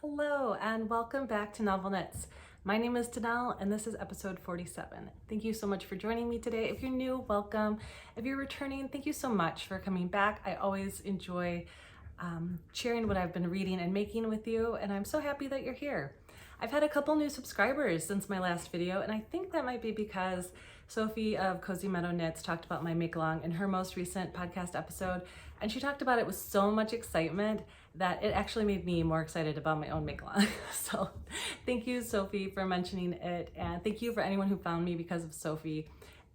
Hello and welcome back to Novel Knits. My name is DaNell and this is episode 47. Thank you so much for joining me today. If you're new, welcome. If you're returning, thank you so much for coming back. I always enjoy sharing what I've been reading and making with you, and I'm so happy that you're here. I've had a couple new subscribers since my last video, and I think that might be because Sophie of Cozy Meadow Knits talked about my make-along in her most recent podcast episode, and she talked about it with so much excitement that it actually made me more excited about my own make-along. So thank you, Sophie, for mentioning it, and thank you for anyone who found me because of Sophie.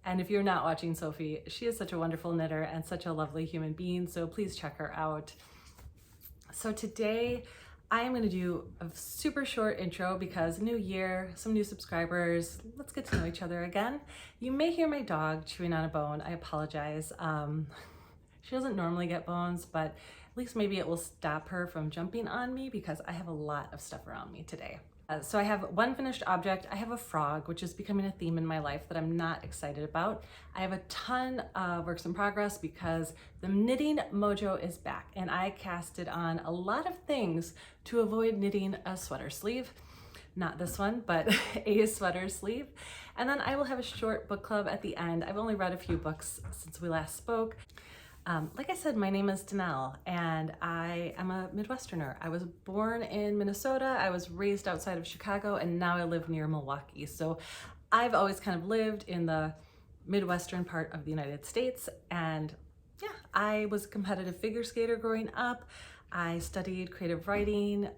And if you're not watching Sophie, she is such a wonderful knitter and such a lovely human being, so please check her out. So today, I am going to do a super short intro because new year, some new subscribers, let's get to know each other again. You may hear my dog chewing on a bone. I apologize. She doesn't normally get bones, but at least maybe it will stop her from jumping on me because I have a lot of stuff around me today. So I have one finished object. I have a frog, which is becoming a theme in my life that I'm not excited about. I have a ton of works in progress because the knitting mojo is back, and I casted on a lot of things to avoid knitting a sweater sleeve. Not this one, but a sweater sleeve. And then I will have a short book club at the end. I've only read a few books since we last spoke. Like I said, my name is DaNell and I am a Midwesterner. I was born in Minnesota, I was raised outside of Chicago, and now I live near Milwaukee. So I've always kind of lived in the Midwestern part of the United States. And yeah, I was a competitive figure skater growing up. I studied creative writing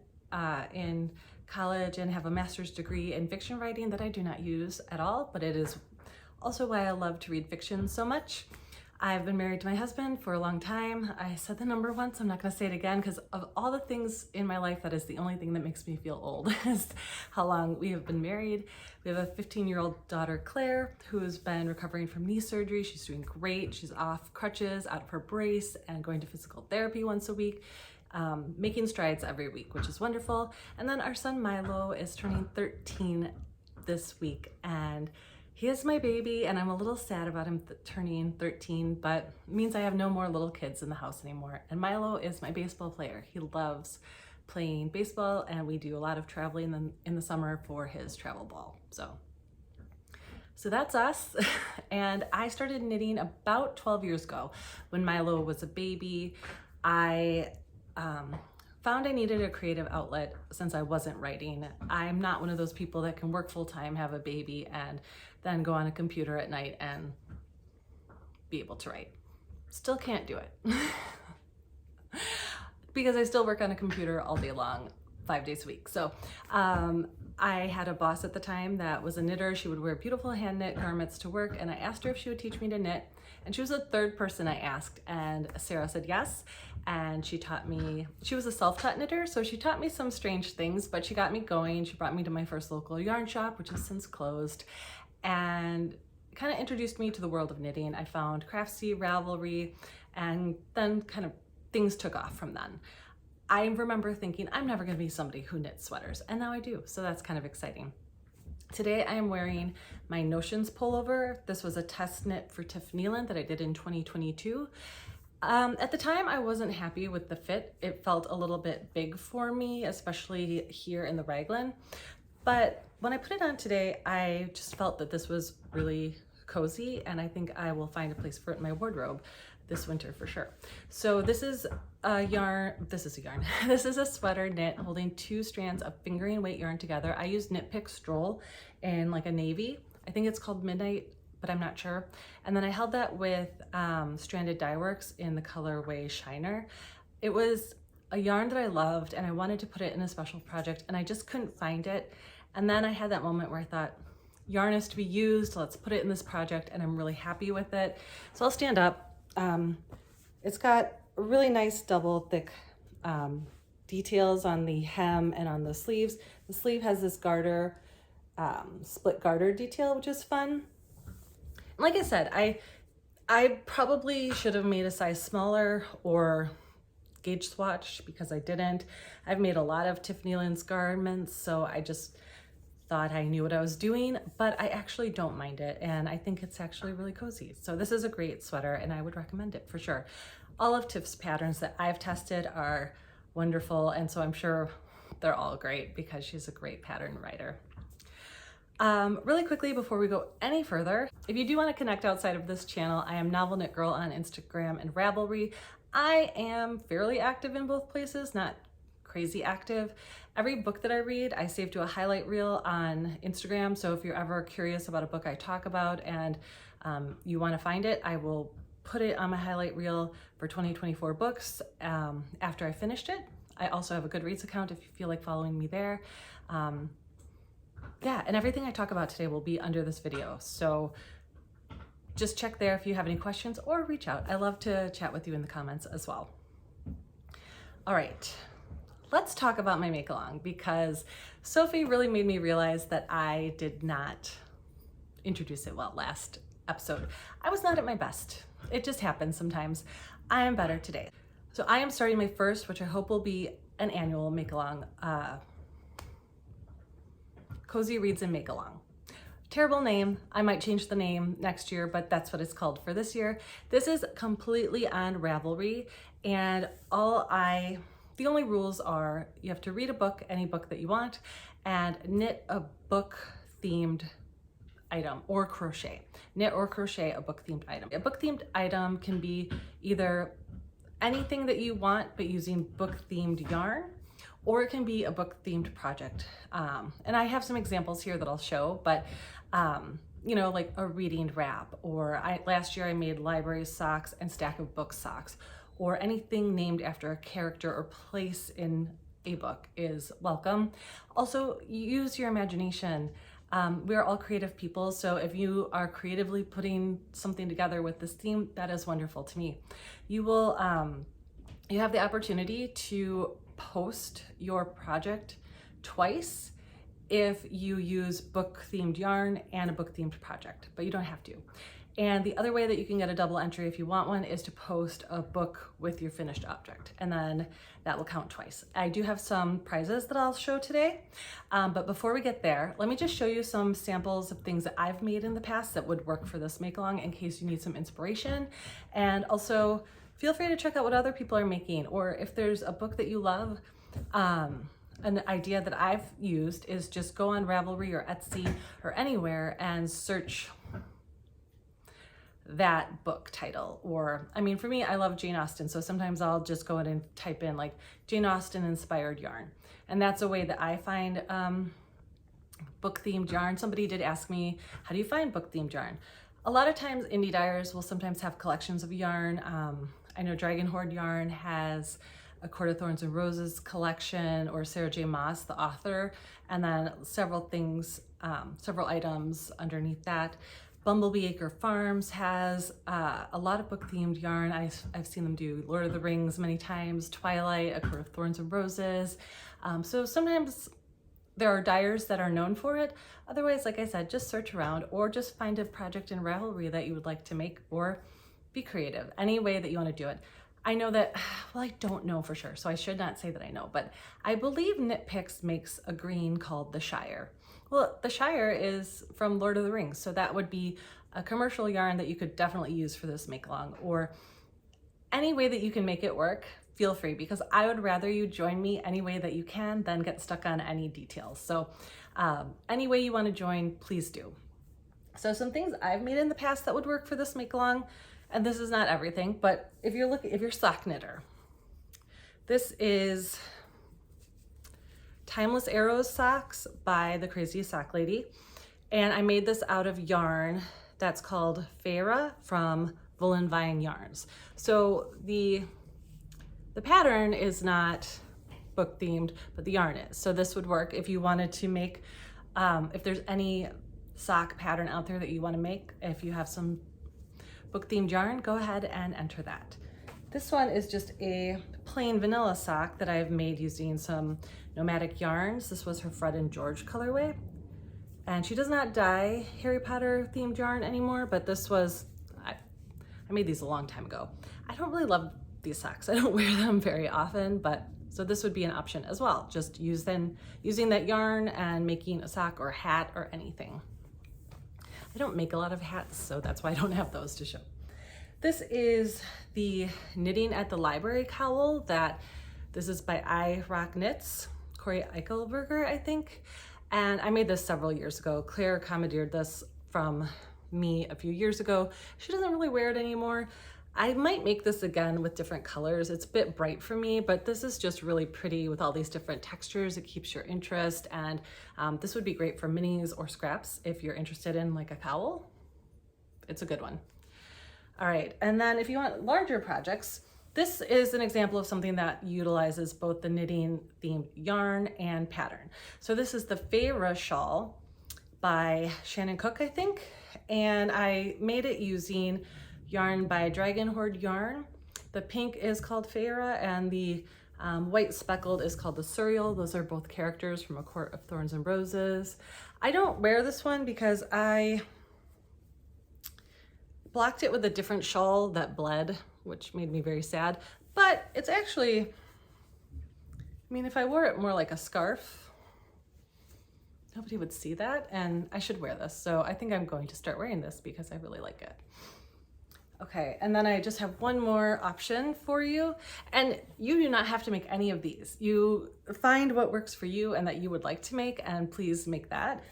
in college and have a master's degree in fiction writing that I do not use at all, but it is also why I love to read fiction so much. I've been married to my husband for a long time. I said the number once, I'm not gonna say it again, because of all the things in my life, that is the only thing that makes me feel old, is how long we have been married. We have a 15-year-old daughter, Claire, who has been recovering from knee surgery. She's doing great. She's off crutches, out of her brace, and going to physical therapy once a week, making strides every week, which is wonderful. And then our son, Milo, is turning 13 this week, and he is my baby, and I'm a little sad about him turning 13, but it means I have no more little kids in the house anymore. And Milo is my baseball player. He loves playing baseball, and we do a lot of traveling in the summer for his travel ball. So that's us. And I started knitting about 12 years ago when Milo was a baby. I found I needed a creative outlet since I wasn't writing. I'm not one of those people that can work full-time, have a baby, and then go on a computer at night and be able to write. Still can't do it. Because I still work on a computer all day long, 5 days a week. So I had a boss at the time that was a knitter. She would wear beautiful hand knit garments to work, and I asked her if she would teach me to knit. And she was the third person I asked, and Sarah said yes. And she taught me, she was a self-taught knitter, so she taught me some strange things, but she got me going. She brought me to my first local yarn shop, which has since closed, and kind of introduced me to the world of knitting. I found Craftsy, Ravelry, and then kind of things took off from then. I remember thinking, I'm never gonna be somebody who knits sweaters, and now I do, so that's kind of exciting. Today I am wearing my Notions pullover. This was a test knit for Tiff Nealon that I did in 2022. At the time I wasn't happy with the fit. It felt a little bit big for me, especially here in the raglan. But when I put it on today, I just felt that this was really cozy, and I think I will find a place for it in my wardrobe this winter for sure. So this is a yarn, this is a sweater knit holding 2 strands of fingering weight yarn together. I used Knit Pick Stroll in like a navy. I think it's called Midnight, but I'm not sure. And then I held that with Stranded Dye Works in the colorway Shiner. It was a yarn that I loved, and I wanted to put it in a special project, and I just couldn't find it. And then I had that moment where I thought, yarn is to be used, let's put it in this project, and I'm really happy with it. So I'll stand up. It's got really nice double thick details on the hem and on the sleeves. The sleeve has this garter, split garter detail, which is fun. Like I said, I probably should have made a size smaller or gauge swatched because I didn't. I've made a lot of Tiff Nealon's garments, so I just thought I knew what I was doing, but I actually don't mind it, and I think it's actually really cozy. So this is a great sweater, and I would recommend it for sure. All of Tiff's patterns that I've tested are wonderful, and so I'm sure they're all great because she's a great pattern writer. Really quickly before we go any further, if you do want to connect outside of this channel, I am Novel Knit Girl on Instagram and Ravelry. I am fairly active in both places, not crazy active. Every book that I read, I save to a highlight reel on Instagram. So if you're ever curious about a book I talk about and you want to find it, I will put it on my highlight reel for 2024 books after I finished it. I also have a Goodreads account if you feel like following me there. Yeah, and everything I talk about today will be under this video. So just check there if you have any questions or reach out. I love to chat with you in the comments as well. All right, let's talk about my make along because Sophie really made me realize that I did not introduce it well last episode. I was not at my best. It just happens sometimes. I am better today. So I am starting my first, which I hope will be an annual make along, Cozy Reads and Make Along. Terrible name. I might change the name next year, but that's what it's called for this year. This is completely on Ravelry, and the only rules are you have to read a book, any book that you want, and knit a book themed item or crochet. Knit or crochet a book themed item. A book themed item can be either anything that you want but using book themed yarn, or it can be a book themed project. And I have some examples here that I'll show, but you know, like a reading wrap, or last year I made library socks and stack of book socks, or anything named after a character or place in a book is welcome. Also, use your imagination. We're all creative people, so if you are creatively putting something together with this theme, that is wonderful to me. You will, you have the opportunity to post your project twice if you use book themed yarn and a book themed project, but you don't have to. And the other way that you can get a double entry if you want one is to post a book with your finished object, and then that will count twice. I do have some prizes that I'll show today, but before we get there, let me just show you some samples of things that I've made in the past that would work for this make along in case you need some inspiration. And also feel free to check out what other people are making, or if there's a book that you love. An idea that I've used is just go on Ravelry or Etsy or anywhere and search that book title. Or, I mean, for me, I love Jane Austen, so sometimes I'll just go in and type in like Jane Austen inspired yarn. And that's a way that I find book themed yarn. Somebody did ask me, how do you find book themed yarn? A lot of times indie dyers will sometimes have collections of yarn. I know Dragon Hoard Yarn has a Court of Thorns and Roses collection, or Sarah J. Maas, the author, and then several things, several items underneath that. Bumblebee Acre Farms has a lot of book themed yarn. I've seen them do Lord of the Rings many times, Twilight, A Court of Thorns and Roses. So sometimes there are dyers that are known for it. Otherwise, like I said, just search around or just find a project in Ravelry that you would like to make, or be creative, any way that you want to do it. I know that, well, I don't know for sure, so I should not say that I know, but I believe Knit Picks makes a green called the Shire. Well, the Shire is from Lord of the Rings, so that would be a commercial yarn that you could definitely use for this make along, or any way that you can make it work, feel free, because I would rather you join me any way that you can than get stuck on any details. So any way you want to join, please do. So some things I've made in the past that would work for this make along, and this is not everything, but if you're sock knitter, this is Timeless Arrows socks by the Craziest Sock Lady. And I made this out of yarn that's called Feyre from Woolen Vine Yarns. So the pattern is not book themed, but the yarn is. So this would work if you wanted to make, if there's any sock pattern out there that you want to make, if you have some book themed yarn, go ahead and enter that. This one is just a plain vanilla sock that I've made using some nomadic yarns. This was her Fred and George colorway. And she does not dye Harry Potter themed yarn anymore, but this was, I made these a long time ago. I don't really love these socks. I don't wear them very often, but so this would be an option as well. Just using that yarn and making a sock or hat or anything. I don't make a lot of hats, so that's why I don't have those to show. This is the Knitting at the Library cowl this is by I Rock Knits. Corey Eichelberger, I think. And I made this several years ago. Claire commandeered this from me a few years ago. She doesn't really wear it anymore. I might make this again with different colors. It's a bit bright for me, but this is just really pretty with all these different textures. It keeps your interest, and this would be great for minis or scraps if you're interested in like a cowl. It's a good one. All right, and then if you want larger projects, this is an example of something that utilizes both the knitting themed yarn and pattern. So this is the Feyre shawl by Shannon Cook, I think, and I made it using yarn by Dragon Horde Yarn. The pink is called Feyre, and the white speckled is called the Surreal. Those are both characters from A Court of Thorns and Roses. I don't wear this one because I blocked it with a different shawl that bled, which made me very sad, but it's actually, I mean, if I wore it more like a scarf, nobody would see that, and I should wear this. So I think I'm going to start wearing this because I really like it. Okay, and then I just have one more option for you, and you do not have to make any of these. You find what works for you and that you would like to make, and please make that.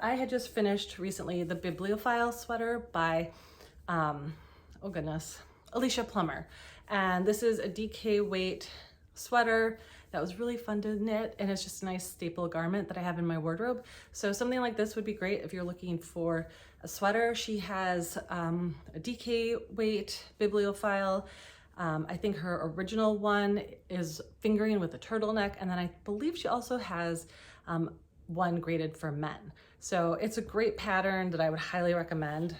I had just finished recently the Bibliophile sweater by, oh goodness, Alicia Plummer. And this is a DK weight sweater that was really fun to knit, and it's just a nice staple garment that I have in my wardrobe. So something like this would be great if you're looking for a sweater. She has a DK weight Bibliophile. I think her original one is fingering with a turtleneck, and then I believe she also has one graded for men. So it's a great pattern that I would highly recommend.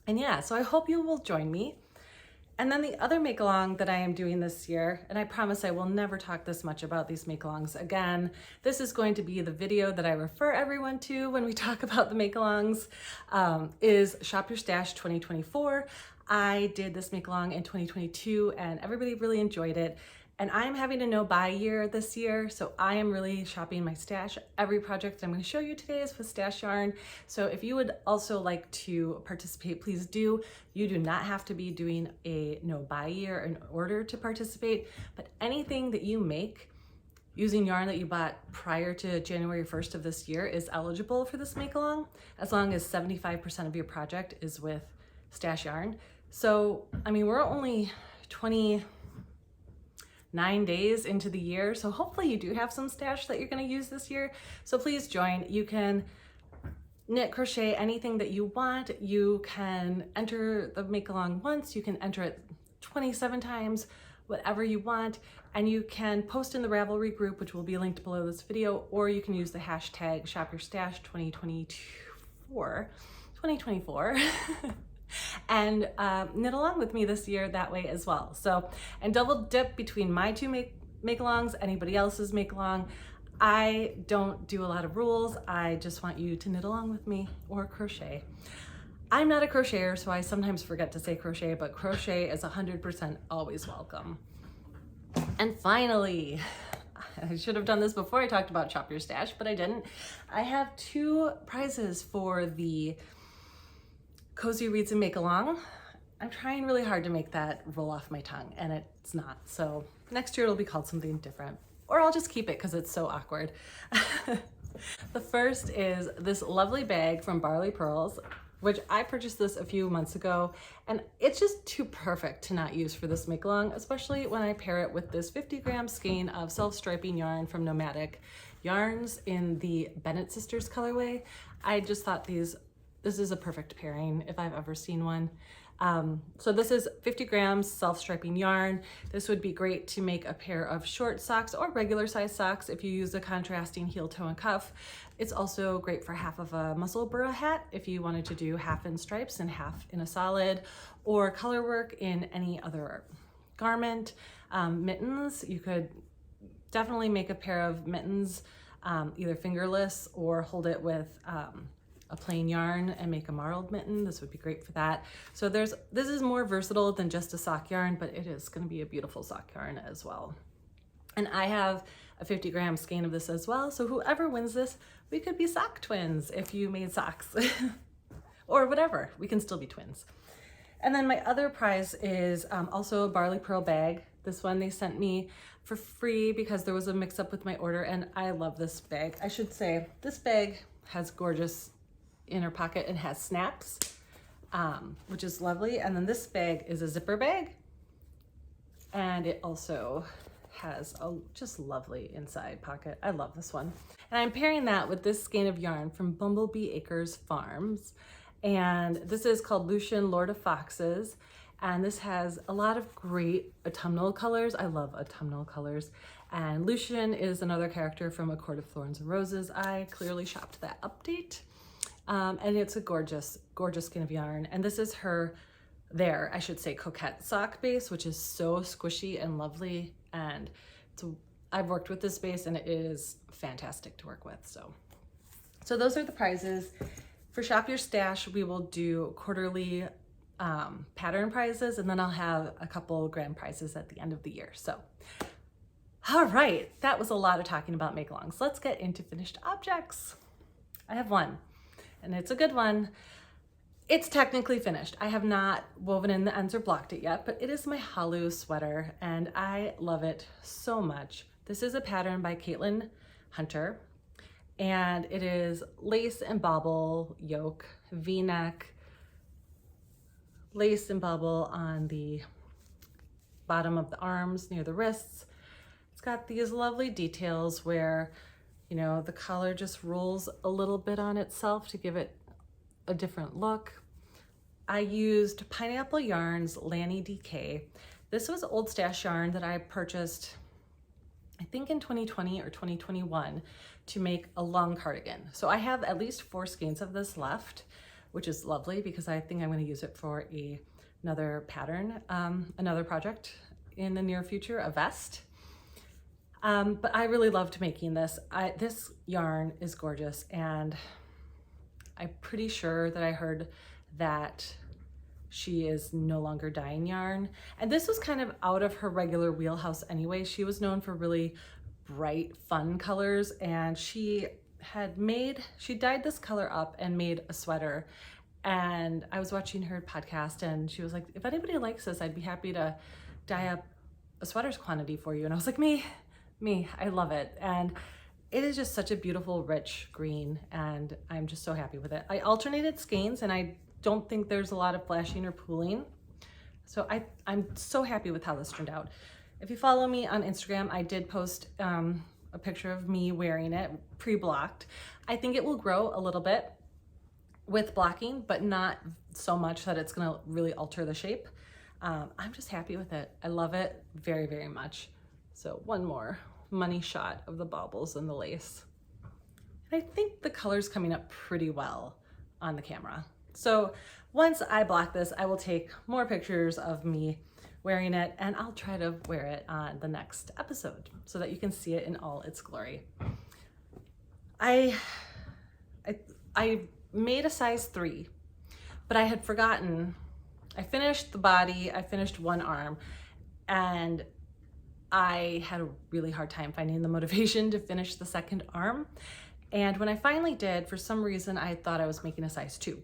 And yeah, so I hope you will join me. And then the other make-along that I am doing this year, and I promise I will never talk this much about these make-alongs again. This is going to be the video that I refer everyone to when we talk about the make-alongs, is Shop Your Stash 2024. I did this make-along in 2022 and everybody really enjoyed it. And I'm having a no-buy year this year, so I am really shopping my stash. Every project I'm going to show you today is with stash yarn. So if you would also like to participate, please do. You do not have to be doing a no-buy year in order to participate, but anything that you make using yarn that you bought prior to January 1st of this year is eligible for this make-along, as long as 75% of your project is with stash yarn. So, I mean, we're only 29 days into the year, so hopefully you do have some stash that you're going to use this year. So please join. You can knit, crochet, anything that you want. You can enter the make along once, you can enter it 27 times, whatever you want, and you can post in the Ravelry group, which will be linked below this video, or you can use the hashtag #ShopYourStash2024 and knit along with me this year that way as well. So, and double dip between my two make-alongs, anybody else's make-along. I don't do a lot of rules. I just want you to knit along with me or crochet. I'm not a crocheter, so I sometimes forget to say crochet, but crochet is 100% always welcome. And finally, I should have done this before I talked about Shop Your Stash, but I didn't. I have two prizes for the Cozy Reads and Make Along. I'm trying really hard to make that roll off my tongue, and it's not. So next year it'll be called something different, or I'll just keep it because it's so awkward. The first is this lovely bag from Barley Pearls, which I purchased this a few months ago, and it's just too perfect to not use for this make along, especially when I pair it with this 50-gram skein of self-striping yarn from Nomadic Yarns in the Bennet Sisters colorway. I just thought this is a perfect pairing if I've ever seen one. So this is 50 grams self-striping yarn. This would be great to make a pair of short socks or regular size socks if you use a contrasting heel, toe, and cuff. It's also great for half of a muscle burra hat if you wanted to do half in stripes and half in a solid, or color work in any other garment. Mittens, you could definitely make a pair of mittens, either fingerless or hold it with a plain yarn and make a marled mitten. This would be great for that. So this is more versatile than just a sock yarn, but it is going to be a beautiful sock yarn as well. And I have a 50-gram skein of this as well. So whoever wins this, we could be sock twins if you made socks or whatever. We can still be twins. And then my other prize is also a Barley Pearl bag. This one they sent me for free because there was a mix up with my order, and I love this bag. I should say this bag has gorgeous inner pocket and has snaps, which is lovely. And then this bag is a zipper bag, and it also has a just lovely inside pocket. I love this one. And I'm pairing that with this skein of yarn from Bumblebee Acres Farms. And this is called Lucian Lord of Foxes. And this has a lot of great autumnal colors. I love autumnal colors. And Lucian is another character from A Court of Thorns and Roses. I clearly shopped that update. And it's a gorgeous, gorgeous skein of yarn. And this is her, I should say, coquette sock base, which is so squishy and lovely. And I've worked with this base and it is fantastic to work with. So those are the prizes. For Shop Your Stash, we will do quarterly pattern prizes, and then I'll have a couple grand prizes at the end of the year. So, all right, that was a lot of talking about make-alongs. Let's get into finished objects. I have one, and it's a good one. It's technically finished. I have not woven in the ends or blocked it yet, but it is my Halu sweater, and I love it so much. This is a pattern by Caitlin Hunter, and it is lace and bobble yoke, V-neck, lace and bobble on the bottom of the arms near the wrists. It's got these lovely details where, you know, the collar just rolls a little bit on itself to give it a different look. I used Pineapple Yarn's Lanny DK. This was old stash yarn that I purchased, I think in 2020 or 2021, to make a long cardigan. So I have at least 4 skeins of this left, which is lovely because I think I'm going to use it for another pattern, another project in the near future, a vest. But I really loved making this. This yarn is gorgeous, and I'm pretty sure that I heard that she is no longer dyeing yarn. And this was kind of out of her regular wheelhouse anyway. She was known for really bright, fun colors, and she dyed this color up and made a sweater. And I was watching her podcast, and she was like, if anybody likes this, I'd be happy to dye up a sweater's quantity for you. And I was like, me, I love it. And it is just such a beautiful, rich green, and I'm just so happy with it. I alternated skeins, and I don't think there's a lot of flashing or pooling. So I'm so happy with how this turned out. If you follow me on Instagram, I did post a picture of me wearing it pre-blocked. I think it will grow a little bit with blocking, but not so much that it's gonna really alter the shape. I'm just happy with it. I love it very, very much. So one more money shot of the baubles and the lace. And I think the color's coming up pretty well on the camera. So once I block this, I will take more pictures of me wearing it, and I'll try to wear it on the next episode so that you can see it in all its glory. I made a size 3, but I had forgotten. I finished the body, I finished one arm, and I had a really hard time finding the motivation to finish the second arm. And when I finally did, for some reason, I thought I was making a size 2.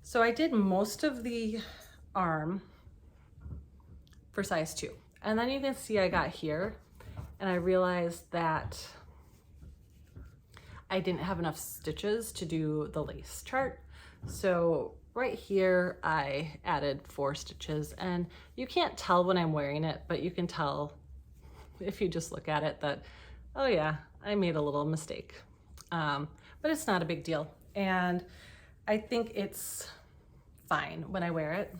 So I did most of the arm for size 2. And then you can see I got here, and I realized that I didn't have enough stitches to do the lace chart. So right here, I added 4 stitches, and you can't tell when I'm wearing it, but you can tell if you just look at it that, oh yeah, I made a little mistake. But it's not a big deal. And I think it's fine when I wear it.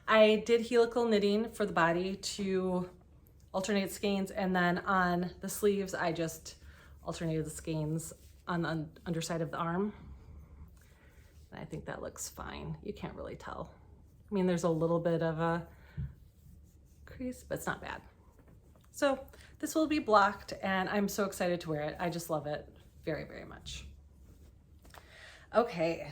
I did helical knitting for the body to alternate skeins, and then on the sleeves, I just alternated the skeins on the underside of the arm. And I think that looks fine. You can't really tell. I mean, there's a little bit of a crease, but it's not bad. So this will be blocked, and I'm so excited to wear it. I just love it very, very much. Okay.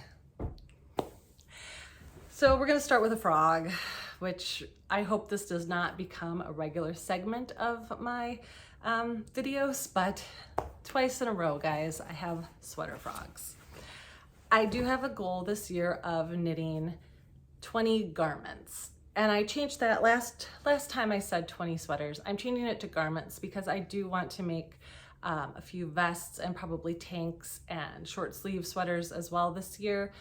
So we're gonna start with a frog, which I hope this does not become a regular segment of my videos, but twice in a row, guys, I have sweater frogs. I do have a goal this year of knitting 20 garments. And I changed that last time I said 20 sweaters. I'm changing it to garments because I do want to make a few vests and probably tanks and short sleeve sweaters as well this year.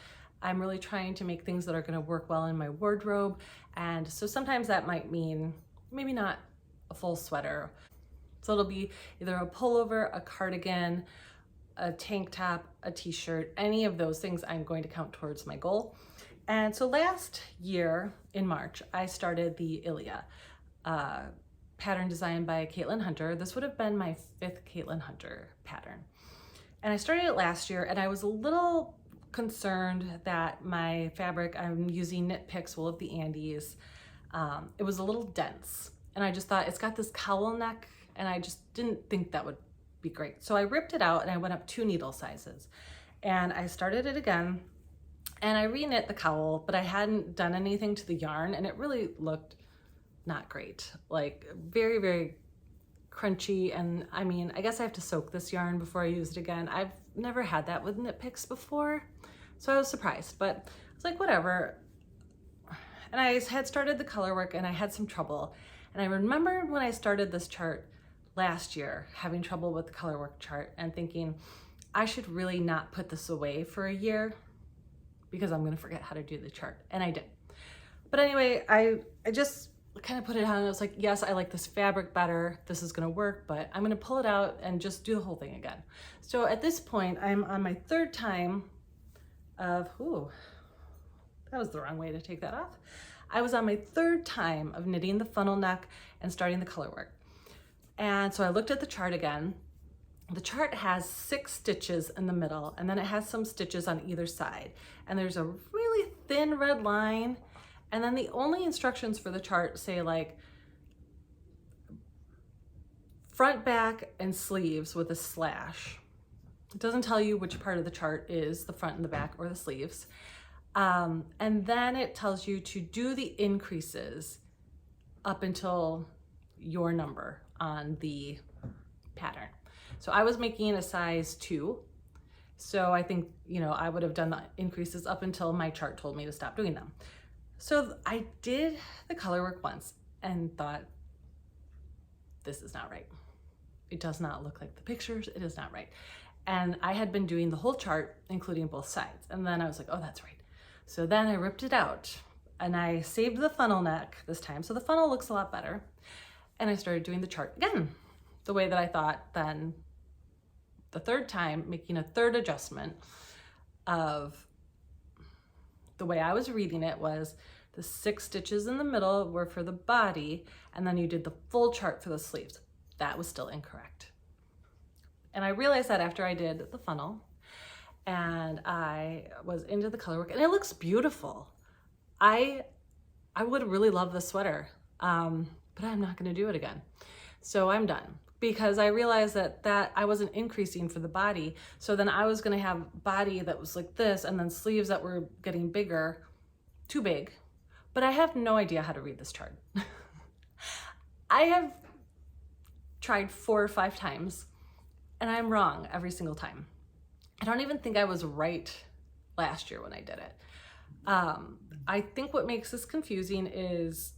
I'm really trying to make things that are gonna work well in my wardrobe. And so sometimes that might mean maybe not a full sweater. So it'll be either a pullover, a cardigan, a tank top, a t-shirt, any of those things I'm going to count towards my goal. And so last year in March, I started the Ilia pattern designed by Caitlin Hunter. This would have been my 5th Caitlin Hunter pattern. And I started it last year, and I was a little concerned that my fabric, I'm using Knit Picks Wool of the Andes, it was a little dense. And I just thought it's got this cowl neck, and I just didn't think that would be great. So I ripped it out and I went up 2 needle sizes. And I started it again, and I re-knit the cowl, but I hadn't done anything to the yarn, and it really looked not great. Like very, very crunchy. And I mean, I guess I have to soak this yarn before I use it again. I've never had that with Knit Picks before, so I was surprised, but I was like, whatever. And I had started the color work and I had some trouble. And I remember when I started this chart last year, having trouble with the color work chart and thinking, I should really not put this away for a year because I'm gonna forget how to do the chart. And I did. But anyway, I just kind of put it on and I was like, yes, I like this fabric better. This is gonna work, but I'm gonna pull it out and just do the whole thing again. So at this point, I'm on my 3rd time of, ooh, that was the wrong way to take that off. I was on my 3rd time of knitting the funnel neck and starting the color work. And so I looked at the chart again. The chart has 6 stitches in the middle, and then it has some stitches on either side. And there's a really thin red line. And then the only instructions for the chart say like front, back, and sleeves with a slash. It doesn't tell you which part of the chart is the front and the back or the sleeves. And then it tells you to do the increases up until your number on the pattern. So I was making a size 2. So I think, you know, I would have done the increases up until my chart told me to stop doing them. So I did the color work once and thought, this is not right. It does not look like the pictures. It is not right. And I had been doing the whole chart, including both sides. And then I was like, oh, that's right. So then I ripped it out and I saved the funnel neck this time. So the funnel looks a lot better. And I started doing the chart again, the way that I thought. Then the 3rd time, making a 3rd adjustment of the way I was reading it was the 6 stitches in the middle were for the body, and then you did the full chart for the sleeves. That was still incorrect. And I realized that after I did the funnel and I was into the color work, and it looks beautiful. I would really love this sweater, but I'm not gonna do it again. So I'm done, because I realized that I wasn't increasing for the body. So then I was gonna have body that was like this and then sleeves that were getting bigger, too big. But I have no idea how to read this chart. I have tried 4 or 5 times and I'm wrong every single time. I don't even think I was right last year when I did it. I think what makes this confusing is,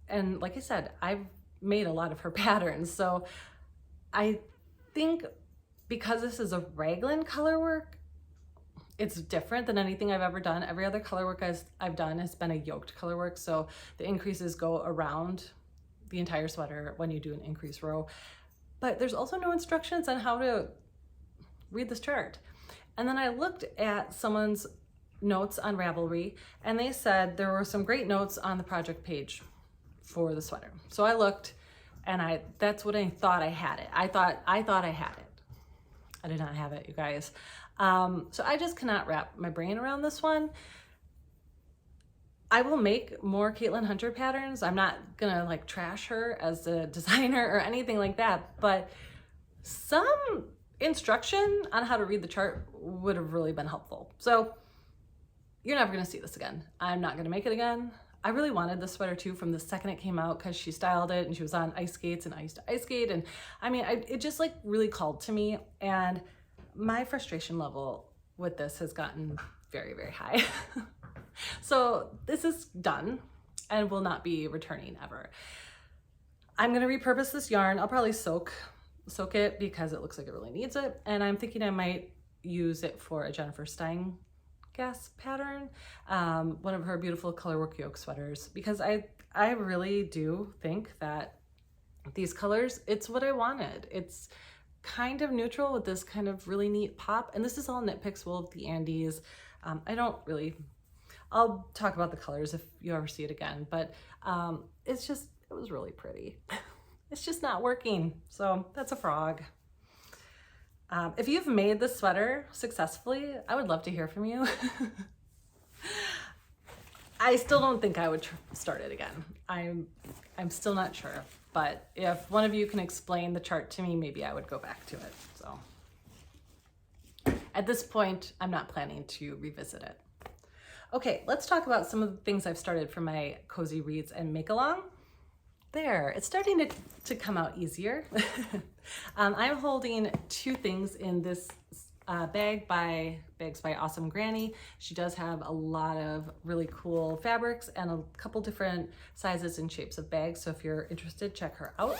and like I said, I've made a lot of her patterns. So I think because this is a raglan color work, it's different than anything I've ever done. Every other color work I've done has been a yoked color work. So the increases go around the entire sweater when you do an increase row. But there's also no instructions on how to read this chart. And then I looked at someone's notes on Ravelry, and they said there were some great notes on the project page for the sweater. So I looked, and that's what I thought I had it. I thought I had it. I did not have it, you guys. So I just cannot wrap my brain around this one. I will make more Caitlin Hunter patterns. I'm not gonna like trash her as a designer or anything like that, but some instruction on how to read the chart would have really been helpful. So you're never gonna see this again. I'm not gonna make it again. I really wanted this sweater too from the second it came out, because she styled it and she was on ice skates and I used to ice skate. And I mean, it just like really called to me, and my frustration level with this has gotten very, very high. So this is done. and will not be returning ever. I'm gonna repurpose this yarn. I'll probably soak it because it looks like it really needs it. And I'm thinking I might use it for a Jennifer Stein gas pattern, one of her beautiful colorwork yoke sweaters, because I really do think that these colors, it's what I wanted. It's kind of neutral with this kind of really neat pop. And this is all Knit Picks Wool of the Andes. I'll talk about the colors if you ever see it again, but it was really pretty. It's just not working. So that's a frog. If you've made this sweater successfully, I would love to hear from you. I still don't think I would start it again. I'm still not sure, but if one of you can explain the chart to me, maybe I would go back to it. So at this point, I'm not planning to revisit it. Okay, let's talk about some of the things I've started for my cozy reads and make along. There, it's starting to come out easier. I'm holding two things in this Bags by Awesome Granny. She does have a lot of really cool fabrics and a couple different sizes and shapes of bags. So if you're interested, check her out.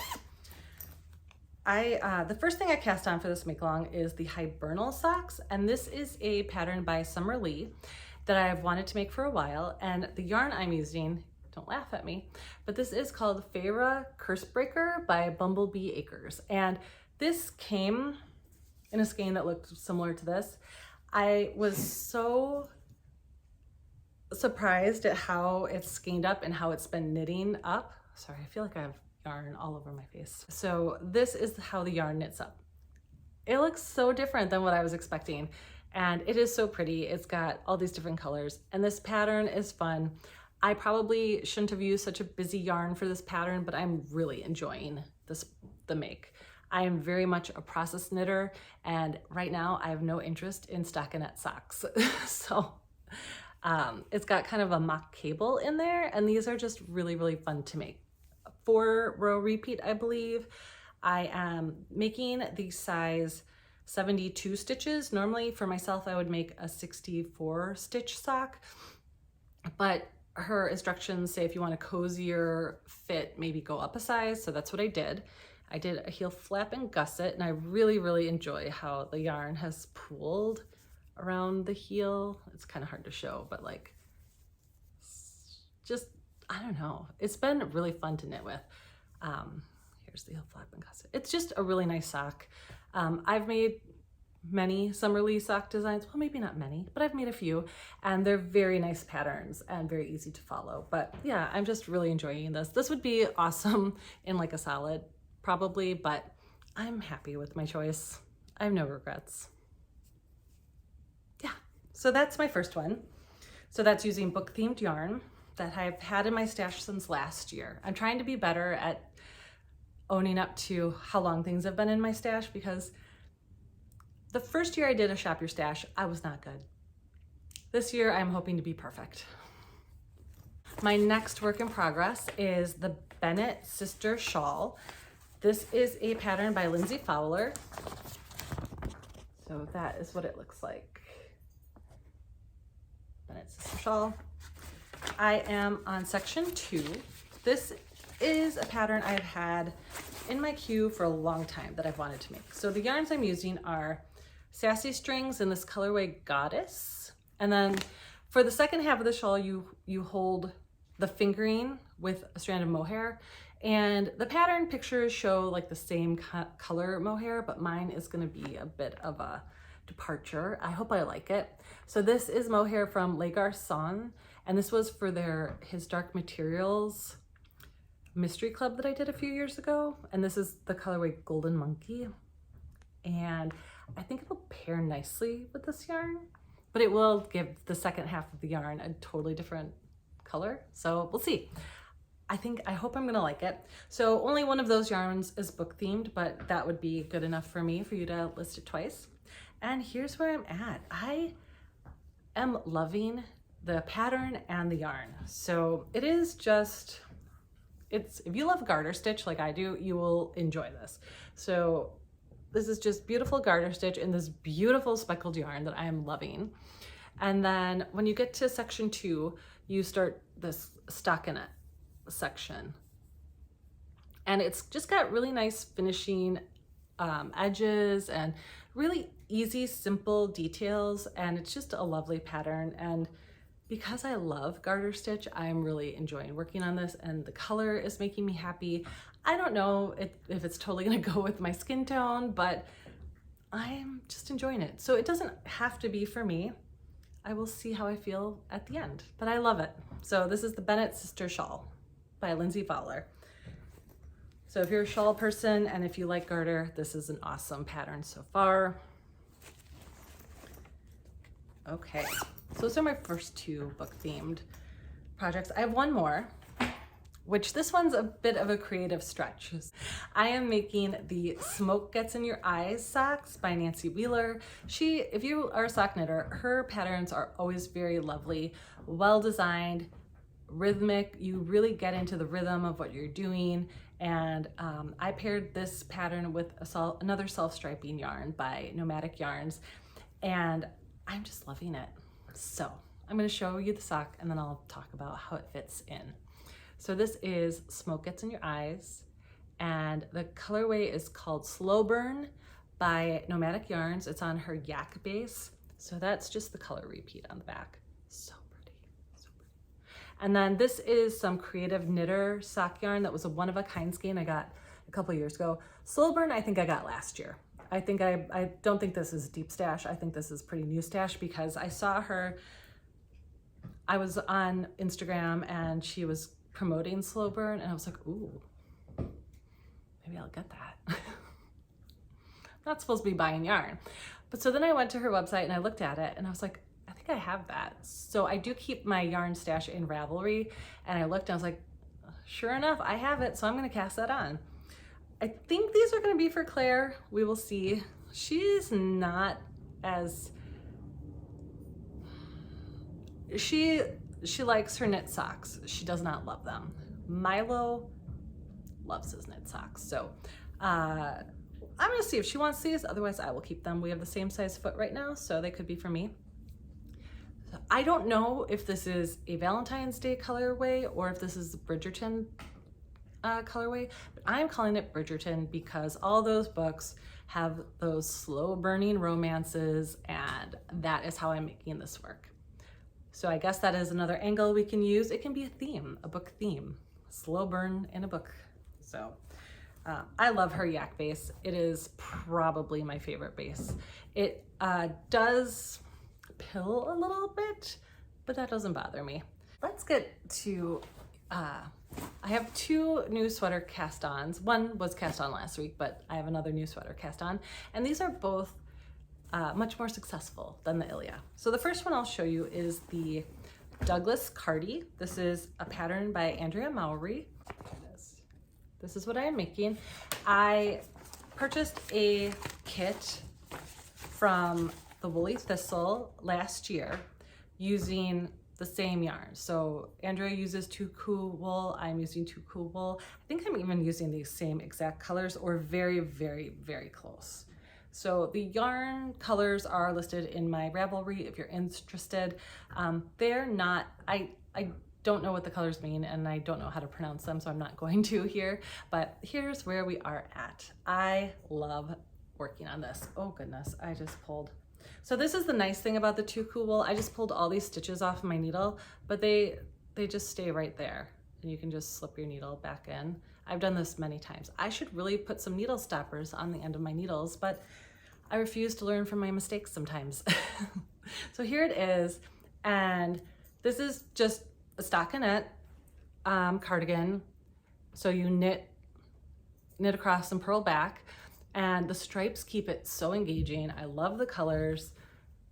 The first thing I cast on for this make along is the Hibernal Socks. And this is a pattern by Summer Lee that I've wanted to make for a while. And the yarn I'm using, don't laugh at me, but this is called Feyre Cursebreaker by Bumblebee Acres. And this came in a skein that looked similar to this. I was so surprised at how it's skeined up and how it's been knitting up. Sorry, I feel like I have yarn all over my face. So this is how the yarn knits up. It looks so different than what I was expecting. And it is so pretty. It's got all these different colors and this pattern is fun. I probably shouldn't have used such a busy yarn for this pattern, but I'm really enjoying the make. I am very much a process knitter, and right now I have no interest in stockinette socks. So it's got kind of a mock cable in there, and these are just really, really fun to make. 4-row repeat, I believe. I am making the size 72 stitches. Normally for myself, I would make a 64 stitch sock, but her instructions say if you want a cozier fit, maybe go up a size. So that's what I did. I did a heel flap and gusset, and I really, really enjoy how the yarn has pooled around the heel. It's kind of hard to show, but like, just, I don't know. It's been really fun to knit with. Here's the heel flap and gusset. It's just a really nice sock. I've made many Summer Lee sock designs. Well, maybe not many, but I've made a few, and they're very nice patterns and very easy to follow. But yeah, I'm just really enjoying this. This would be awesome in like a solid, probably, but I'm happy with my choice. I have no regrets. Yeah, so that's my first one. So that's using book themed yarn that I've had in my stash since last year. I'm trying to be better at owning up to how long things have been in my stash, because the first year I did a shop your stash, I was not good. This year I'm hoping to be perfect. My next work in progress is the Bennet Sisters shawl. This is a pattern by Lindsay Fowler. So that is what it looks like. Bennet Sisters shawl. I am on section 2. This is a pattern I've had in my queue for a long time that I've wanted to make. So the yarns I'm using are Sassy Strings in this colorway Goddess. And then for the second half of the shawl, you hold the fingering with a strand of mohair. And the pattern pictures show like the same color mohair, but mine is gonna be a bit of a departure. I hope I like it. So this is mohair from Les Garçons, and this was for his Dark Materials mystery club that I did a few years ago. And this is the colorway Golden Monkey. And I think it'll pair nicely with this yarn, but it will give the second half of the yarn a totally different color. So we'll see. I hope I'm gonna like it. So only one of those yarns is book themed, but that would be good enough for me for you to list it twice. And here's where I'm at. I am loving the pattern and the yarn. So it is just, if you love garter stitch like I do, you will enjoy this. So this is just beautiful garter stitch in this beautiful speckled yarn that I am loving. And then when you get to section 2, you start this stockinette. section. And it's just got really nice finishing edges and really easy, simple details. And it's just a lovely pattern. And because I love garter stitch, I'm really enjoying working on this, and the color is making me happy. I don't know if it's totally gonna go with my skin tone, but I'm just enjoying it. So it doesn't have to be for me. I will see how I feel at the end, but I love it. So this is the Bennet Sisters shawl by Lindsay Fowler. So if you're a shawl person and if you like garter, this is an awesome pattern so far. Okay, so those are my first two book themed projects. I have one more, which this one's a bit of a creative stretch. I am making the Smoke Gets in Your Eyes socks by Nancy Wheeler. If you are a sock knitter, her patterns are always very lovely, well designed, rhythmic. You really get into the rhythm of what you're doing. And I paired this pattern with another self-striping yarn by Nomadic Yarns, and I'm just loving it. So I'm going to show you the sock and then I'll talk about how it fits in. So this is Smoke Gets in Your Eyes, and the colorway is called Slow Burn by Nomadic Yarns. It's on her yak base. So that's just the color repeat on the back. So pretty, so pretty. And then this is some Creative Knitter sock yarn that was a one-of-a-kind skein I got a couple years ago. Slow Burn I think I got last year. I don't think this is deep stash. I think this is pretty new stash because I saw her, I was on Instagram and she was promoting Slow Burn and I was like, ooh, maybe I'll get that. I'm not supposed to be buying yarn. But so then I went to her website and I looked at it and I was like, I think I have that. So I do keep my yarn stash in Ravelry, and I looked and I was like, sure enough, I have it. So I'm gonna cast that on. I think these are gonna be for Claire. We will see. She's not as, she likes her knit socks. She does not love them. Milo loves his knit socks. So I'm gonna see if she wants these. Otherwise I will keep them. We have the same size foot right now, so they could be for me. I don't know if this is a Valentine's Day colorway or if this is the Bridgerton colorway, but I'm calling it Bridgerton because all those books have those slow burning romances, and that is how I'm making this work. So I guess that is another angle we can use. It can be a theme, a book theme, slow burn in a book. So I love her yak base. It is probably my favorite base. It does pill a little bit, but that doesn't bother me. Let's get to, I have two new sweater cast-ons. One was cast on last week, but I have another new sweater cast on, and these are both much more successful than the Ilia. So the first one I'll show you is the Douglas Cardi. This is a pattern by Andrea Mowry. This is what I am making. I purchased a kit from the Woolly Thistle last year using the same yarn. So Andrea uses 2 Cool wool, I'm using 2 Cool wool. I think I'm even using these same exact colors, or very, very, very close. So the yarn colors are listed in my Ravelry if you're interested. They're not, I don't know what the colors mean and I don't know how to pronounce them, so I'm not going to here, but here's where we are at. I love working on this. Oh goodness, I just pulled. So this is the nice thing about the 2 Cool wool. I just pulled all these stitches off my needle, but they just stay right there and you can just slip your needle back in. I've done this many times. I should really put some needle stoppers on the end of my needles, but I refuse to learn from my mistakes sometimes. So here it is, and this is just a stockinette cardigan. So you knit across and purl back, and the stripes keep it so engaging. I love the colors.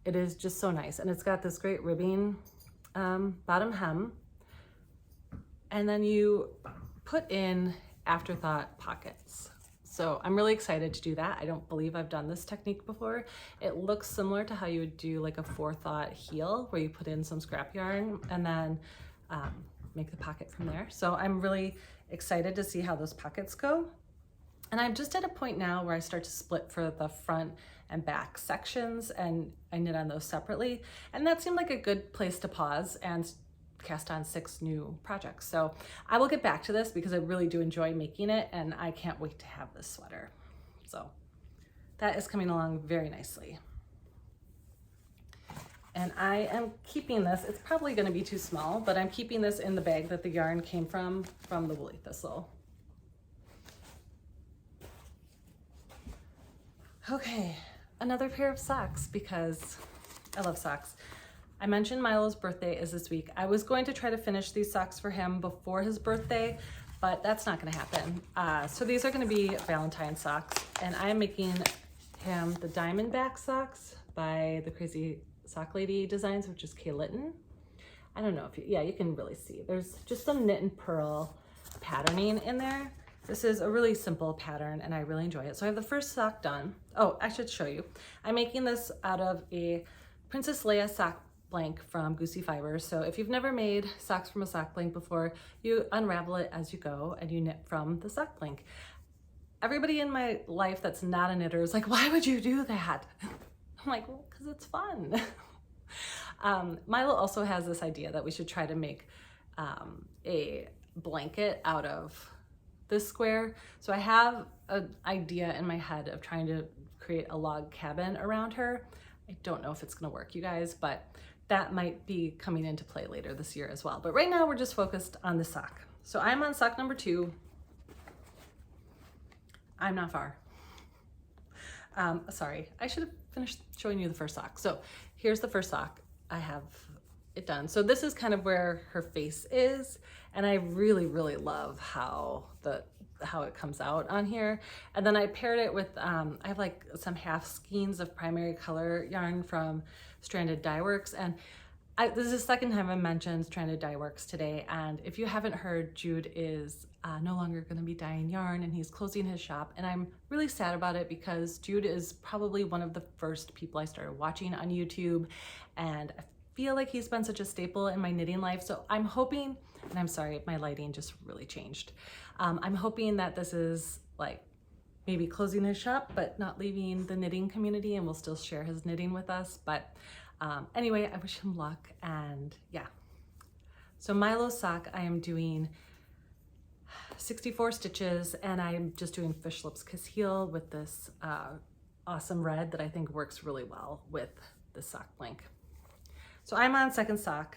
It is just so nice, and it's got this great ribbing bottom hem, and then you put in afterthought pockets. So I'm really excited to do that. I don't believe I've done this technique before. It looks similar to how you would do like a forethought heel, where you put in some scrap yarn and then make the pocket from there. So I'm really excited to see how those pockets go. And I'm just at a point now where I start to split for the front and back sections, and I knit on those separately. And that seemed like a good place to pause and cast on 6 new projects. So I will get back to this because I really do enjoy making it, and I can't wait to have this sweater. So that is coming along very nicely. And I am keeping this, it's probably gonna be too small, but I'm keeping this in the bag that the yarn came from the Woolly Thistle. Okay, another pair of socks because I love socks. I mentioned Milo's birthday is this week. I was going to try to finish these socks for him before his birthday, but that's not gonna happen. So these are gonna be Valentine socks, and I'm making him the Diamondback socks by the Crazy Sock Lady Designs, which is Kay Litton. I don't know if you can really see. There's just some knit and purl patterning in there. This is a really simple pattern and I really enjoy it. So I have the first sock done. Oh, I should show you. I'm making this out of a Princess Leia sock blank from Goosey Fibers. So if you've never made socks from a sock blank before, you unravel it as you go and you knit from the sock blank. Everybody in my life that's not a knitter is like, why would you do that? I'm like, well, because it's fun. Milo also has this idea that we should try to make a blanket out of this square. So I have an idea in my head of trying to create a log cabin around her. I don't know if it's gonna work, you guys, but that might be coming into play later this year as well. But right now we're just focused on the sock. So I'm on sock number 2. I'm not far. Sorry, I should have finished showing you the first sock. So here's the first sock. I have it done. So this is kind of where her face is, and I really, really love how it comes out on here. And then I paired it with, I have like some half skeins of primary color yarn from Stranded Dye Works, and this is the second time I mentioned Stranded Dye Works today, and if you haven't heard, Jude is no longer going to be dyeing yarn and he's closing his shop, and I'm really sad about it because Jude is probably one of the first people I started watching on YouTube, and I feel like he's been such a staple in my knitting life. So I'm hoping, and I'm sorry, my lighting just really changed. I'm hoping that this is like maybe closing his shop, but not leaving the knitting community, and will still share his knitting with us. But anyway, I wish him luck, and yeah. So Milo's sock, I am doing 64 stitches, and I'm just doing fish lips kiss heel with this awesome red that I think works really well with the sock blank. So I'm on second sock,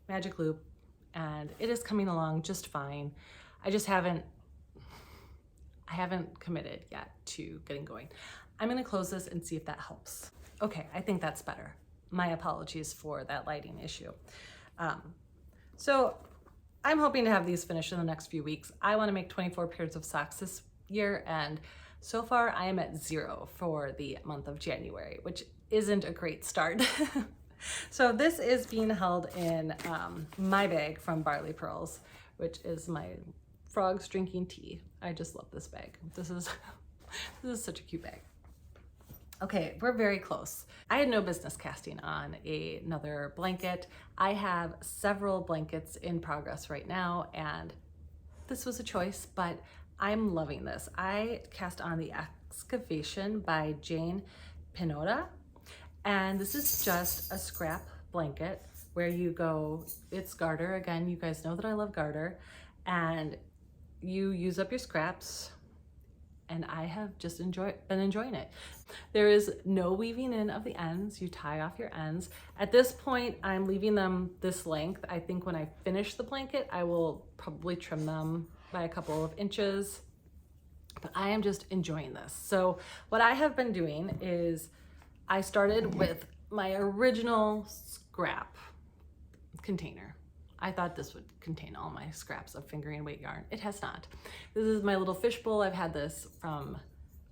magic loop, and it is coming along just fine. I haven't committed yet to getting going. I'm gonna close this and see if that helps. Okay, I think that's better. My apologies for that lighting issue. So I'm hoping to have these finished in the next few weeks. I wanna make 24 pairs of socks this year, and so far I am at 0 for the month of January, which isn't a great start. So this is being held in my bag from Barley Pearls, which is my frogs drinking tea. I just love this bag. This is such a cute bag. Okay, we're very close. I had no business casting on another blanket. I have several blankets in progress right now, and this was a choice, but I'm loving this. I cast on the Excavation by Jane Pinota, and this is just a scrap blanket where you go, it's garter. Again, you guys know that I love garter, and you use up your scraps, and I have just been enjoying it. There is no weaving in of the ends. You tie off your ends. At this point, I'm leaving them this length. I think when I finish the blanket, I will probably trim them by a couple of inches, but I am just enjoying this. So what I have been doing is I started with my original scrap container. I thought this would contain all my scraps of fingering weight yarn. It has not. This is my little fishbowl. I've had this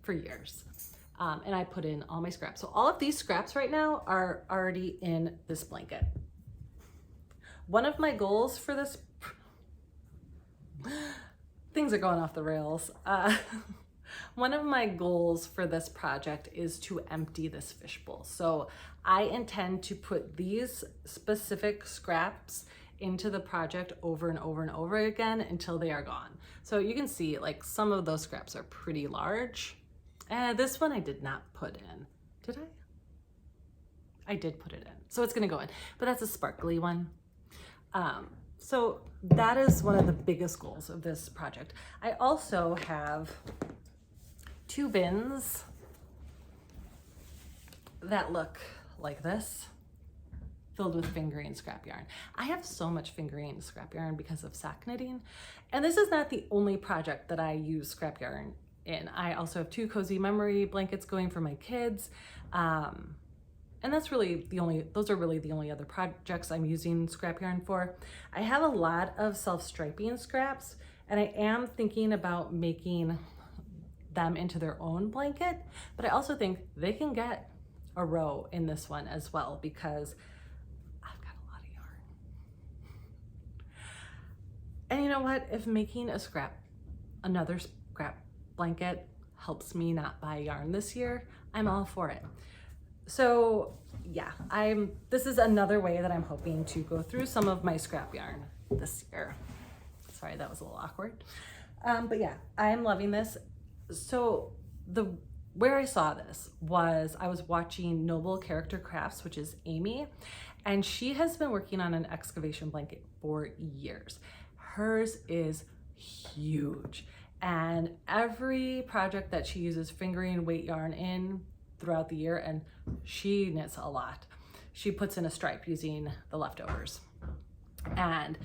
for years. And I put in all my scraps. So all of these scraps right now are already in this blanket. One of my goals for this, things are going off the rails. One of my goals for this project is to empty this fishbowl. So I intend to put these specific scraps into the project over and over and over again until they are gone. So you can see like some of those scraps are pretty large. And this one I did not put in. Did I? I did put it in. So it's gonna go in, but that's a sparkly one. So that is one of the biggest goals of this project. I also have 2 bins that look like this, filled with fingering scrap yarn. I have so much fingering scrap yarn because of sock knitting, and this is not the only project that I use scrap yarn in. I also have 2 cozy memory blankets going for my kids, and those are really the only other projects I'm using scrap yarn for. I have a lot of self-striping scraps, and I am thinking about making them into their own blanket, but I also think they can get a row in this one as well because I've got a lot of yarn. And you know what? If making another scrap blanket helps me not buy yarn this year, I'm all for it. So yeah, this is another way that I'm hoping to go through some of my scrap yarn this year. Sorry, that was a little awkward. But yeah, I'm loving this. So where I saw this was I was watching Noble Character Crafts, which is Amy, and she has been working on an excavation blanket for years. Hers is huge, and every project that she uses fingering weight yarn in throughout the year, and she knits a lot. She puts in a stripe using the leftovers. And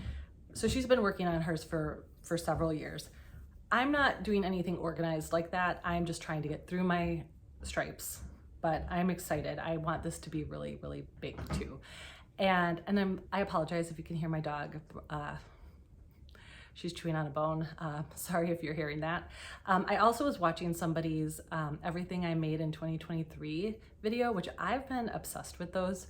so she's been working on hers for several years. I'm not doing anything organized like that. I'm just trying to get through my stripes, but I'm excited. I want this to be really, really big too. And I apologize if you can hear my dog. She's chewing on a bone. Sorry if you're hearing that. I also was watching somebody's Everything I Made in 2023 video, which I've been obsessed with those.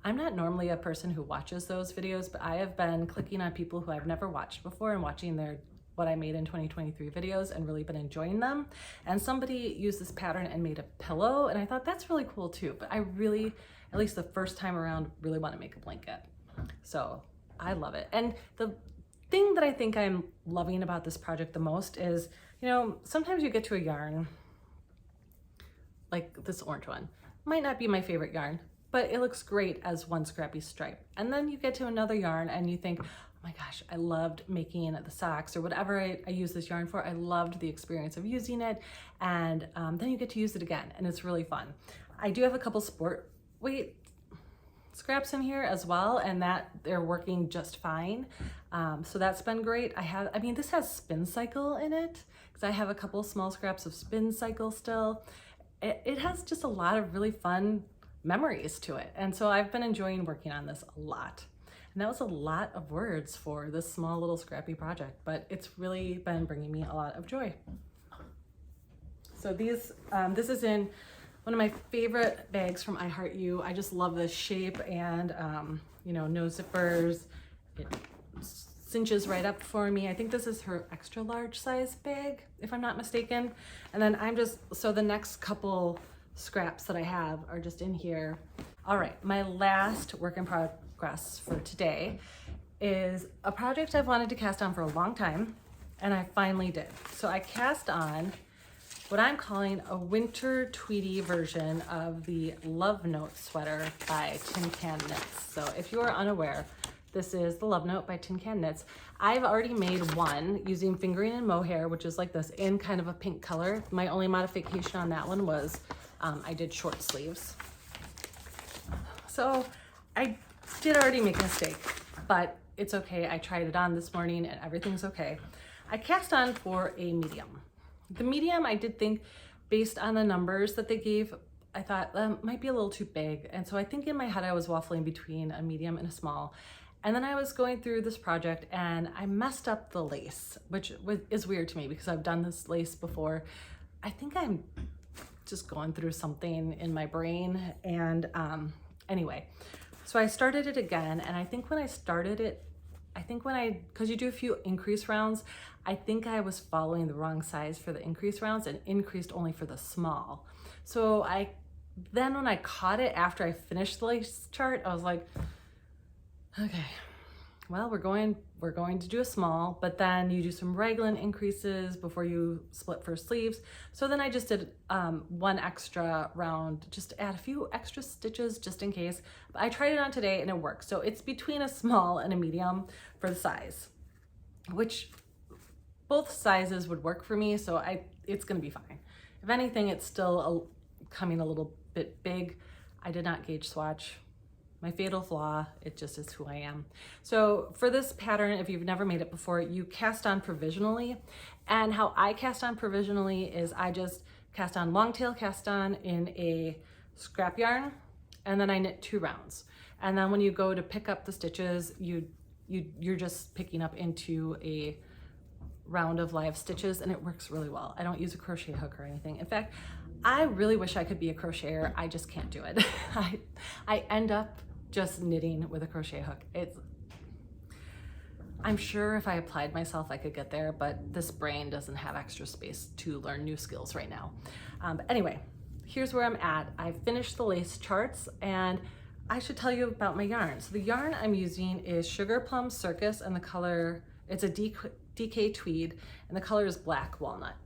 I'm not normally a person who watches those videos, but I have been clicking on people who I've never watched before and watching their What I Made in 2023 videos and really been enjoying them. And somebody used this pattern and made a pillow, and I thought that's really cool too. But I really, at least the first time around, really want to make a blanket. So I love it. And the thing that I think I'm loving about this project the most is, you know, sometimes you get to a yarn, like this orange one, might not be my favorite yarn, but it looks great as one scrappy stripe. And then you get to another yarn and you think, oh my gosh, I loved making the socks or whatever I use this yarn for. I loved the experience of using it. And then you get to use it again, and it's really fun. I do have a couple sport weight scraps in here as well, and that they're working just fine. So that's been great. I mean, this has Spin Cycle in it because I have a couple small scraps of Spin Cycle still. It has just a lot of really fun memories to it. And so I've been enjoying working on this a lot. And that was a lot of words for this small little scrappy project, but it's really been bringing me a lot of joy. So this is in one of my favorite bags from I Heart You. I just love this shape, and you know, no zippers. It cinches right up for me. I think this is her extra large size bag, if I'm not mistaken. And then so the next couple scraps that I have are just in here. All right, my last work in progress for today is a project I've wanted to cast on for a long time, and I finally did. So I cast on what I'm calling a winter tweedy version of the Love Note sweater by Tin Can Knits. So if you are unaware, this is the Love Note by Tin Can Knits. I've already made one using fingering and mohair, which is like this in kind of a pink color. My only modification on that one was I did short sleeves. So I did already make a mistake, but it's okay. I tried it on this morning and everything's okay. I cast on for a medium. The medium, I did think, based on the numbers that they gave, I thought that might be a little too big. And so I think in my head, I was waffling between a medium and a small. And then I was going through this project and I messed up the lace, which is weird to me because I've done this lace before. I think I'm just going through something in my brain. And anyway, so I started it again. And I think when I started it, because you do a few increase rounds, I think I was following the wrong size for the increase rounds and increased only for the small. So then when I caught it after I finished the lace chart, I was like, okay, well, we're going to do a small, but then you do some raglan increases before you split for sleeves. So then I just did one extra round, just to add a few extra stitches just in case. But I tried it on today and it works. So it's between a small and a medium for the size, which both sizes would work for me. So it's gonna be fine. If anything, it's still coming a little bit big. I did not gauge swatch. My fatal flaw, it just is who I am. So for this pattern, if you've never made it before, you cast on provisionally. And how I cast on provisionally is I just cast on long tail cast on in a scrap yarn, and then I knit 2 rounds. And then when you go to pick up the stitches, you're just picking up into a round of live stitches, and it works really well. I don't use a crochet hook or anything. In fact, I really wish I could be a crocheter. I just can't do it. I end up just knitting with a crochet hook. I'm sure if I applied myself, I could get there, but this brain doesn't have extra space to learn new skills right now. But anyway, here's where I'm at. I finished the lace charts, and I should tell you about my yarn. So the yarn I'm using is Sugar Plum Circus, and the color, it's a DK tweed, and the color is Black Walnut.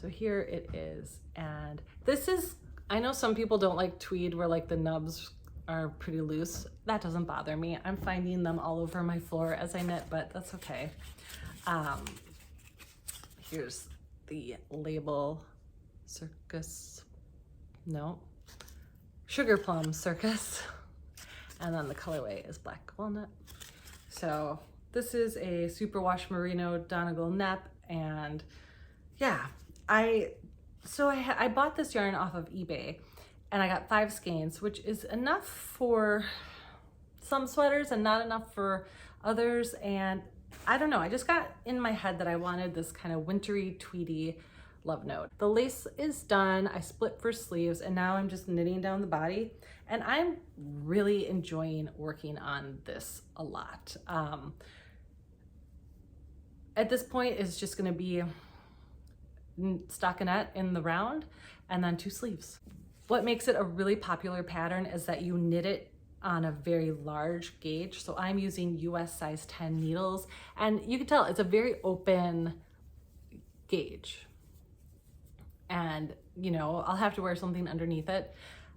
So here it is. And this is, I know some people don't like tweed where like the nubs are pretty loose. That doesn't bother me. I'm finding them all over my floor as I knit, but that's okay. Here's the label, Sugar Plum Circus. And then the colorway is Black Walnut. So this is a superwash merino Donegal nep, and yeah, I bought this yarn off of eBay, and I got 5 skeins, which is enough for some sweaters and not enough for others. And I don't know, I just got in my head that I wanted this kind of wintry, tweedy love note. The lace is done. I split for sleeves, and now I'm just knitting down the body, and I'm really enjoying working on this a lot. At this point, it's just gonna be stockinette in the round and then 2 sleeves. What makes it a really popular pattern is that you knit it on a very large gauge. So I'm using US size 10 needles, and you can tell it's a very open gauge. And you know, I'll have to wear something underneath it.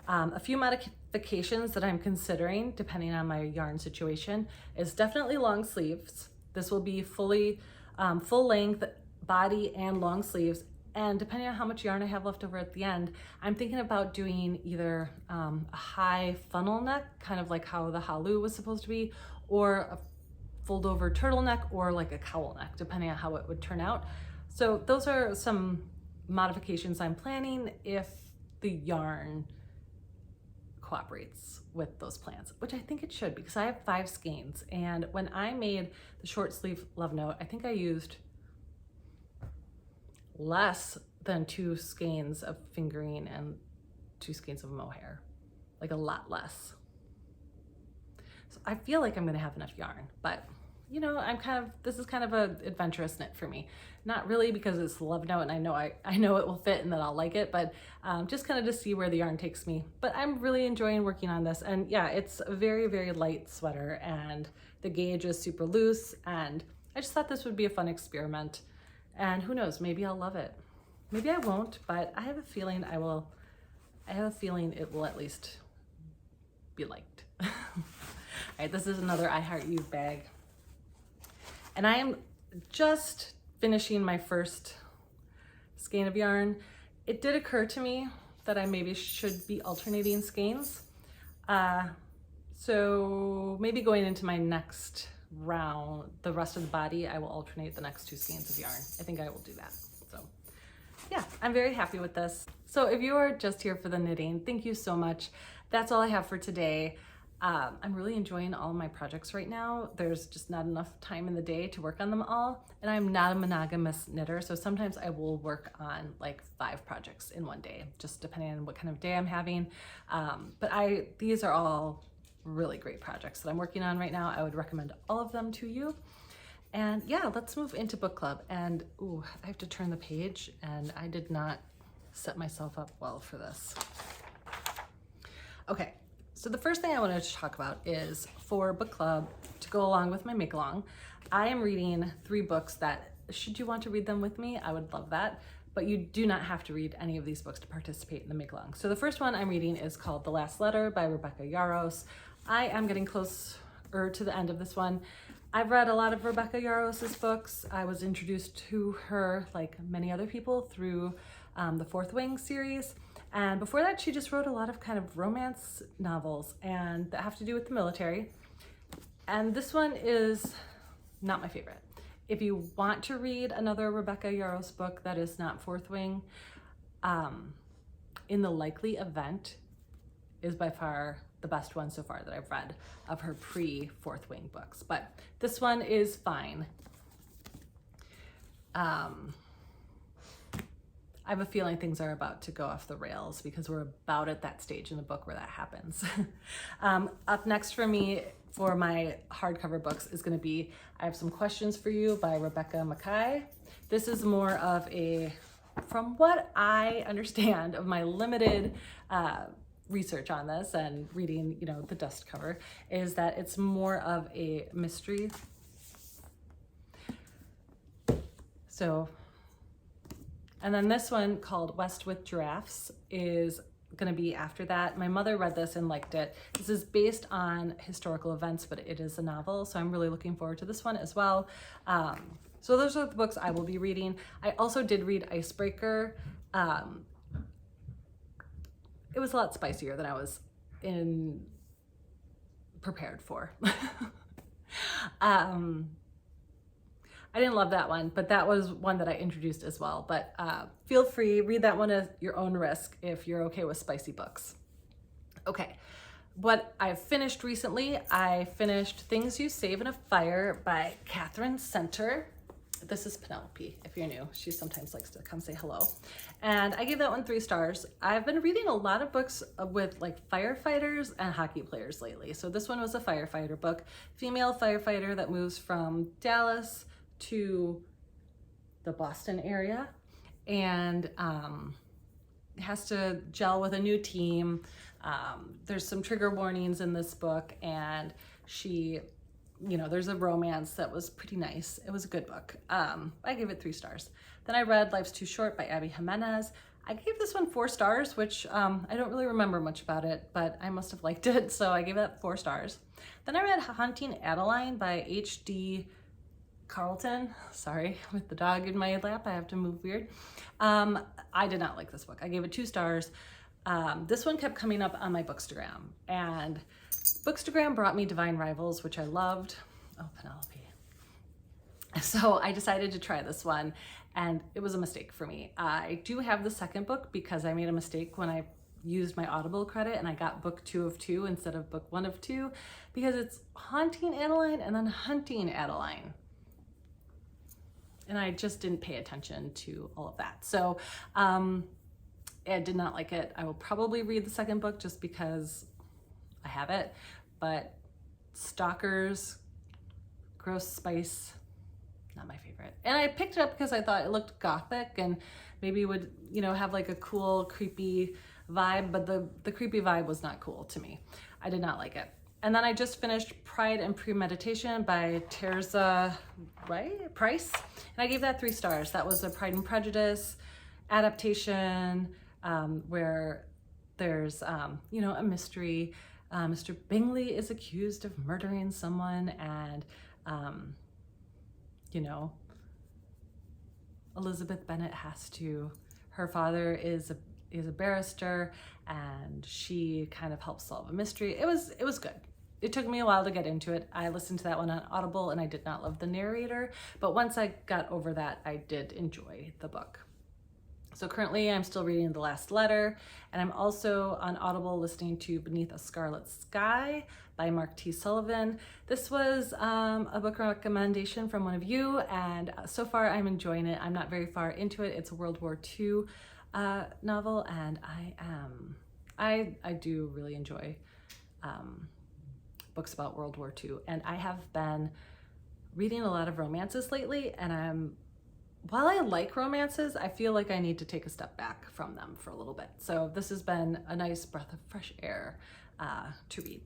A few modifications that I'm considering depending on my yarn situation is definitely long sleeves. This will be fully full length body and long sleeves, and depending on how much yarn I have left over at the end, I'm thinking about doing either a high funnel neck, kind of like how the Halu was supposed to be, or a fold over turtleneck, or like a cowl neck, depending on how it would turn out. So those are some modifications I'm planning if the yarn cooperates with those plans, which I think it should, because I have 5 skeins. And when I made the short sleeve love note, I think I used less than 2 skeins of fingering and 2 skeins of mohair, like a lot less. So I feel like I'm gonna have enough yarn, but you know, this is kind of an adventurous knit for me. Not really because it's the love note and I know it will fit and that I'll like it, but just kind of to see where the yarn takes me. But I'm really enjoying working on this, and yeah, it's a very, very light sweater, and the gauge is super loose, and I just thought this would be a fun experiment. And who knows, maybe I'll love it. Maybe I won't, but I have a feeling I will. I have a feeling it will at least be liked. All right, this is another I Heart You bag. And I am just finishing my first skein of yarn. It did occur to me that I maybe should be alternating skeins. So maybe going into my next round, the rest of the body, I will alternate the next 2 skeins of yarn. I think I will do that. So yeah, I'm very happy with this. So if you are just here for the knitting, thank you so much. That's all I have for today. I'm really enjoying all of my projects right now. There's just not enough time in the day to work on them all. And I'm not a monogamous knitter, so sometimes I will work on like 5 projects in one day, just depending on what kind of day I'm having. But these are all really great projects that I'm working on right now. I would recommend all of them to you. And yeah, let's move into book club. And ooh, I have to turn the page, and I did not set myself up well for this. Okay. So the first thing I wanted to talk about is for book club to go along with my make along. I am reading 3 books that, should you want to read them with me, I would love that. But you do not have to read any of these books to participate in the make along. So the first one I'm reading is called The Last Letter by Rebecca Yarros. I am getting closer to the end of this one. I've read a lot of Rebecca Yarros's books. I was introduced to her, like many other people, through the Fourth Wing series. And before that, she just wrote a lot of kind of romance novels and that have to do with the military. And this one is not my favorite. If you want to read another Rebecca Yarros book that is not Fourth Wing, In the Likely Event is by far the best one so far that I've read of her pre-Fourth Wing books. But this one is fine. I have a feeling things are about to go off the rails because we're about at that stage in the book where that happens. Up next for me for my hardcover books is going to be I Have Some Questions for You by Rebecca Mackay. This is more of a, from what I understand of my limited research on this and reading, the dust cover, is that it's more of a mystery. So, and then this one called West with Giraffes is going to be after that. My mother read this and liked it. This is based on historical events, but it is a novel, so I'm really looking forward to this one as well. So those are the books I will be reading. I also did read Icebreaker. It was a lot spicier than I was prepared for. I didn't love that one, but that was one that I introduced as well. But feel free, read that one at your own risk if you're okay with spicy books. Okay, what I've finished recently, I finished Things You Save in a Fire by Catherine Center. This is Penelope, if you're new. She sometimes likes to come say hello. And I gave that one 3 stars. I've been reading a lot of books with like firefighters and hockey players lately. So this one was a firefighter book, female firefighter that moves from Dallas to the Boston area and has to gel with a new team. There's some trigger warnings in this book, and she, there's a romance that was pretty nice. It was a good book. I gave it 3 stars. Then I read Life's Too Short by Abby Jimenez. I gave this one 4 stars, which I don't really remember much about it, but I must have liked it, so I gave it 4 stars. Then I read Haunting Adeline by H.D. Carlton. Sorry, with the dog in my lap, I have to move weird. I did not like this book. I gave it 2 stars. This one kept coming up on my Bookstagram, and Bookstagram brought me Divine Rivals, which I loved. Oh, Penelope. So I decided to try this one, and it was a mistake for me. I do have the second book because I made a mistake when I used my Audible credit and I got book 2 of 2 instead of book 1 of 2, because it's Haunting Adeline and then Hunting Adeline. And I just didn't pay attention to all of that. So I did not like it. I will probably read the second book just because I have it, but Stalkers, Gross Spice, not my favorite. And I picked it up because I thought it looked gothic and maybe would, have like a cool, creepy vibe, but the creepy vibe was not cool to me. I did not like it. And then I just finished Pride and Premeditation by Terza Price, and I gave that 3 stars. That was a Pride and Prejudice adaptation where there's, a mystery. Mr. Bingley is accused of murdering someone, and, Elizabeth Bennett her father is a barrister, and she kind of helps solve a mystery. It was good. It took me a while to get into it. I listened to that one on Audible and I did not love the narrator, but once I got over that, I did enjoy the book. So currently I'm still reading The Last Letter, and I'm also on Audible listening to Beneath a Scarlet Sky by Mark T. Sullivan. This was a book recommendation from one of you, and so far I'm enjoying it. I'm not very far into it. It's a World War II novel, and I do really enjoy books about World War II, and I have been reading a lot of romances lately, and I'm while I like romances, I feel like I need to take a step back from them for a little bit. So this has been a nice breath of fresh air to read.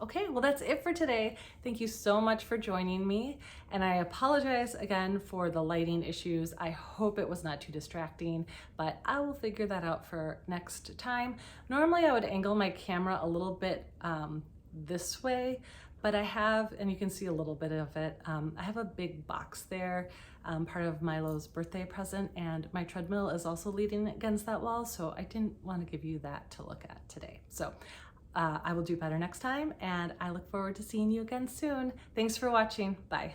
Okay, well that's it for today. Thank you so much for joining me, and I apologize again for the lighting issues. I hope it was not too distracting, but I will figure that out for next time. Normally I would angle my camera a little bit this way, but I have, and you can see a little bit of it, I have a big box there, part of Milo's birthday present, and my treadmill is also leaning against that wall, so I didn't want to give you that to look at today. So I will do better next time, and I look forward to seeing you again soon. Thanks for watching. Bye.